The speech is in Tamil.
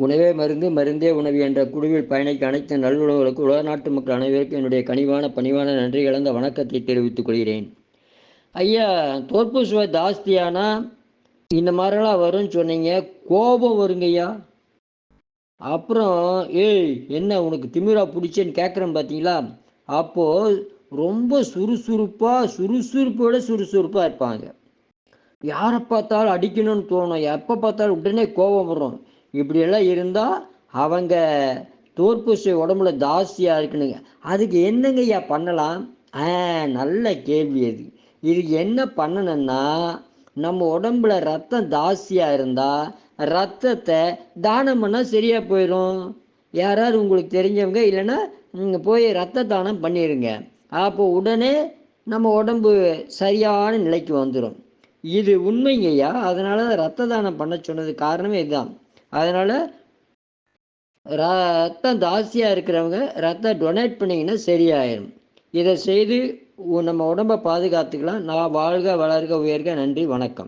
உணவே மருந்து மருந்தே உணவு என்ற குழுவில் பயணிக்க அனைத்து நல்லுறவுகளுக்கு உலக நாட்டு மக்கள் அனைவருக்கும் என்னுடைய கனிவான பணிவான நன்றி கலந்த வணக்கத்தை தெரிவித்துக் கொள்கிறேன். ஐயா, தோற்பு சுவை ஜாஸ்தியானா இந்த மாதிரிலாம் வரும்னு சொன்னீங்க. கோபம் வருங்க ஐயா. அப்புறம் ஏய் என்ன உனக்கு திமிரா பிடிச்சேன்னு கேட்குறேன் பார்த்தீங்களா? அப்போது ரொம்ப சுறுசுறுப்போட சுறுசுறுப்பாக இருப்பாங்க. யாரை பார்த்தாலும் அடிக்கணும்னு தோணும், எப்போ பார்த்தாலும் உடனே கோபம் வரும். இப்படியெல்லாம் இருந்தால் அவங்க தோற்பூசி உடம்புல ஜாஸ்தியாக இருக்குனுங்க. அதுக்கு என்னங்க ஐயா பண்ணலாம்? நல்ல கேள்வி அது. இதுக்கு என்ன பண்ணணும்னா, நம்ம உடம்புல ரத்தம் ஜாஸ்தியாக இருந்தால் ரத்தத்தை தானம் பண்ணால் சரியாக போயிடும். யாராவது உங்களுக்கு தெரிஞ்சவங்க இல்லைன்னா நீங்கள் போய் ரத்த தானம் பண்ணிடுங்க. அப்போ உடனே நம்ம உடம்பு சரியான நிலைக்கு வந்துடும். இது உண்மைங்கய்யா. அதனால தான் ரத்த தானம் பண்ண சொன்னது காரணமே இதுதான். அதனால் ரத்தம் ஜாஸ்தியாக இருக்கிறவங்க ரத்தம் டொனேட் பண்ணிங்கன்னா சரியாயிடும். இதை செய்து நம்ம உடம்பை பாதுகாத்துக்கலாம். நான் வாழ்க வளர்க உயர்க. நன்றி, வணக்கம்.